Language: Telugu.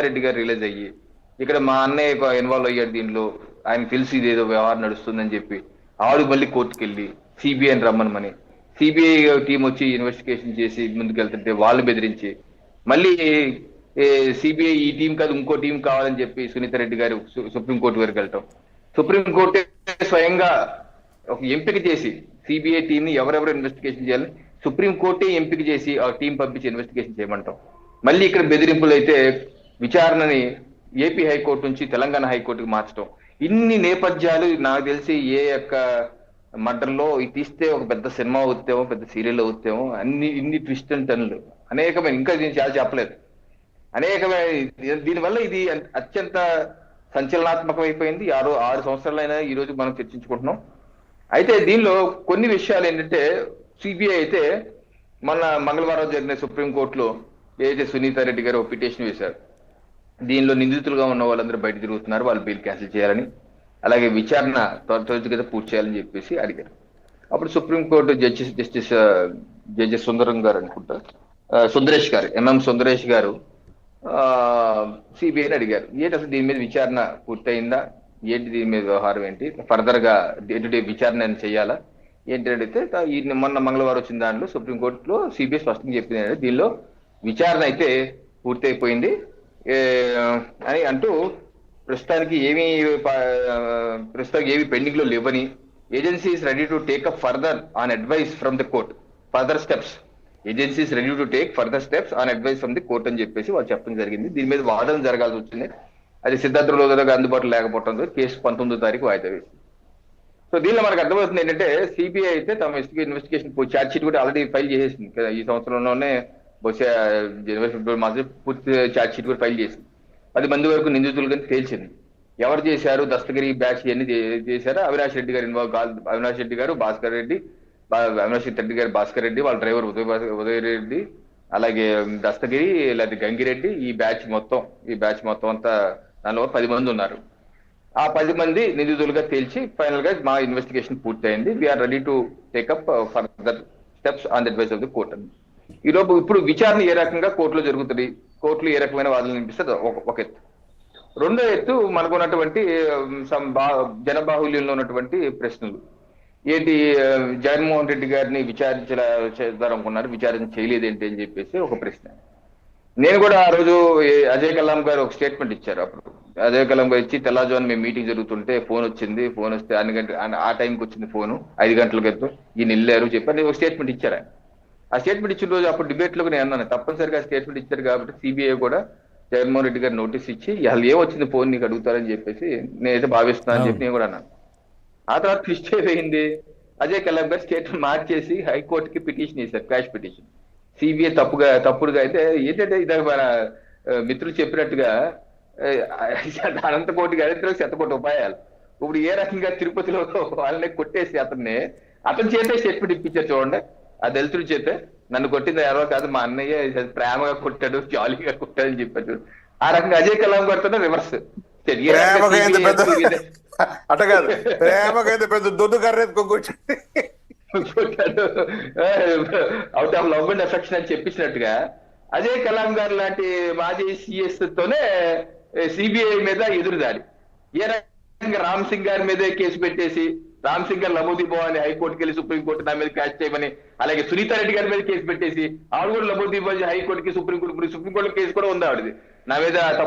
రెడ్డి గారు రిలీజ్ అయ్యి ఇక్కడ మా అన్నయ్య ఇన్వాల్వ్ అయ్యాడు దీనిలో, ఆయన తెలిసి ఇదేదో వ్యవహారం నడుస్తుందని చెప్పి ఆడు మళ్ళీ కోర్టుకు వెళ్ళి సిబిఐని రమ్మనమని సిబిఐ టీం వచ్చి ఇన్వెస్టిగేషన్ చేసి ముందుకెళ్తుంటే వాళ్ళు బెదిరించి మళ్ళీ సిబిఐ ఈ టీం కాదు ఇంకో టీం కావాలని చెప్పి సునీత రెడ్డి గారు సుప్రీంకోర్టు వరకు వెళ్ళటం, సుప్రీంకోర్టు స్వయంగా ఒక ఎంపిక చేసి సిబిఐ టీం ని ఎవరెవరు ఇన్వెస్టిగేషన్ చేయాలని సుప్రీంకోర్టే ఎంపిక చేసి ఆ టీం పంపించి ఇన్వెస్టిగేషన్ చేయమంటాం. మళ్ళీ ఇక్కడ బెదిరింపులు అయితే విచారణని ఏపీ హైకోర్టు నుంచి తెలంగాణ హైకోర్టుకి మార్చడం, ఇన్ని నేపథ్యాలు నాకు తెలిసి ఏ యొక్క మర్డర్లో తీస్తే ఒక పెద్ద సినిమా అవుతామో పెద్ద సీరియల్ అవుతామో ఇన్ని ట్విస్ట్ అండ్ టర్న్లు అనేకమైన, ఇంకా దీన్ని చాలా చెప్పలేదు, అనేకమైన దీనివల్ల ఇది అత్యంత సంచలనాత్మకం అయిపోయింది. 6 సంవత్సరాలైనా ఈ రోజు మనం చర్చించుకుంటున్నాం. అయితే దీనిలో కొన్ని విషయాలు ఏంటంటే సిబిఐ అయితే మొన్న మంగళవారం జరిగిన సుప్రీంకోర్టులో ఏదైతే సునీత రెడ్డి గారు ఒక పిటిషన్ వేశారు, దీనిలో నిందితులుగా ఉన్న వాళ్ళందరూ బయట తిరుగుతున్నారు, వాళ్ళు బెయిల్ క్యాన్సిల్ చేయాలని, అలాగే విచారణ త్వరితగతిన పూర్తి చేయాలని చెప్పేసి అడిగారు. అప్పుడు సుప్రీంకోర్టు జడ్జెస్ సుందరం గారు అనుకుంటా, సుందరేష్ గారు, ఎంఎం సుందరేష్ గారు సిబిఐని అడిగారు, ఏంటి అసలు దీని మీద విచారణ పూర్తయిందా, ఏంటి దీని మీద వ్యవహారం ఏంటి, ఫర్దర్ గా డే టు డే విచారణ చేయాలా ఏంటి అడిగితే ఈ మొన్న మంగళవారం వచ్చిన దాంట్లో సుప్రీంకోర్టులో సిబిఐ స్పష్టంగా చెప్పింది, దీనిలో విచారణ అయితే పూర్తయిపోయింది అని అంటూ ప్రస్తుతానికి ఏమి పెండింగ్ లో లేవని, agency is ready to take up further on advice from the court further steps, agency is ready to take further steps on advice from the court అని చెప్పేసి వాళ్ళు చెప్పడం జరిగింది. దీని మీద వాదన జరగాల్సి వచ్చింది, అది సిద్ధార్థ లోదరగా అందుబాటులో లేకపోవడంతో కేసు 19వ తారీఖు వాయిదా వేసింది. సో దీనిలో మనకు అర్థమవుతుంది ఏంటంటే సిబిఐ అయితే తమ ఇన్వెస్టిగేషన్ ఛార్జ్ షీట్ కూడా ఆల్రెడీ ఫైల్ చేసేసింది కదా, ఈ సంవత్సరంలోనే బహుశా జనవరి ఫిబ్రవరి మాసం పూర్తి ఛార్జ్ షీట్ కూడా ఫైల్ చేసింది. 10 మంది వరకు నిందితులు కానీ తేల్చింది. ఎవరు చేశారు, దస్తగిరి బ్యాచ్ ఇవన్నీ చేశారు, అవినాష్ రెడ్డి గారు ఇన్వాల్వ్ కాదు, అవినాష్ రెడ్డి గారు భాస్కర్ రెడ్డి, అవినాష్ రెడ్డి గారు భాస్కర్ రెడ్డి, వాళ్ళ డ్రైవర్ ఉదయ్ రెడ్డి, అలాగే దస్తగిరి లేదా గంగిరెడ్డి, ఈ బ్యాచ్ మొత్తం అంతా దానిలో 10 మంది ఉన్నారు. ఆ 10 మంది నిందితులుగా తేల్చి ఫైనల్ గా మా ఇన్వెస్టిగేషన్ పూర్తయింది, we're ready to take up further steps on the advice of the court అని. ఇప్పుడు విచారణ ఏ రకంగా కోర్టులో జరుగుతుంది, కోర్టులో ఏ రకమైన వాదనలు వినిపిస్తుంది ఒక ఎత్తు. రెండో ఎత్తు మనకున్నటువంటి జనబాహుల్యంలో ఉన్నటువంటి ప్రశ్నలు ఏంటి, జగన్మోహన్ రెడ్డి గారిని చేద్దారనుకున్నారు, విచారణ చేయలేదేంటి అని చెప్పేసి ఒక ప్రశ్న. నేను కూడా ఆ రోజు అజయ్ కలాం గారు ఒక స్టేట్మెంట్ ఇచ్చారు. అప్పుడు అజయ్ కలాం గారు ఇచ్చి తెల్లారుజామున మేము మీటింగ్ జరుగుతుంటే ఫోన్ వస్తే 2 గంటలు ఆ టైంకి వచ్చింది ఫోను, 5 గంటల క్రితం ఈయన వెళ్ళారు చెప్పి ఒక స్టేట్మెంట్ ఇచ్చారు. ఆ స్టేట్మెంట్ ఇచ్చిన రోజు అప్పుడు డిబేట్ లో నేను అన్నాను, తప్పనిసరిగా స్టేట్మెంట్ ఇచ్చారు కాబట్టి సిబిఐ కూడా జగన్మోహన్ రెడ్డి గారు నోటీస్ ఇచ్చి అసలు ఏమొచ్చింది ఫోన్ నీకు అడుగుతారని చెప్పేసి నేనైతే భావిస్తున్నాను అని చెప్పి నేను కూడా అన్నాను. ఆ తర్వాత ట్విస్ట్ అయిపోయింది, అజయ్ కలాం గారు స్టేట్మెంట్ మార్చేసి హైకోర్టుకి పిటిషన్ వేశారు, క్వాష్ పిటిషన్. సిబిఐ తప్పుడుగా అయితే ఏంటంటే ఇది మన మిత్రులు చెప్పినట్టుగా అనంతకోటి గారి 100 కోట్ల రూపాయలు ఇప్పుడు ఏ రకంగా తిరుపతిలో వాళ్ళని కొట్టేసి అతని చేతే స్టేట్మెంట్ ఇప్పించారు చూడండి, ఆ దళితుడి చేతే నన్ను కొట్టింది ఎవరో కాదు మా అన్నయ్య ప్రేమగా కొట్టాడు, జాలీగా కొట్టాడు అని చెప్పాడు. ఆ రకంగా అజయ్ కలాం గారితో రివర్స్ అట్ట కాదు, ప్రేమకైతే పెద్ద దొడ్డు కర్రేది out of love and affection అని చెప్పించినట్టుగా అజయ్ కలాం గారు లాంటి మాజీ సిఎస్ తోనే సిబిఐ మీద ఎదురుదాడి. ఏ రకంగా రామ్ సింగ్ గారి మీదే కేసు పెట్టేసి రామ్ సింగ్ గారు లబోదీబో అని హైకోర్టుకి వెళ్ళి సుప్రీంకోర్టు నా మీద క్యాచ్ చేయమని, అలాగే సునీత రెడ్డి గారి మీద కేసు పెట్టేసి ఆవిడ కూడా లబోదీబో హైకోర్టుకి సుప్రీంకోర్టు కేసు కూడా ఉంది ఆవిడది నా మీద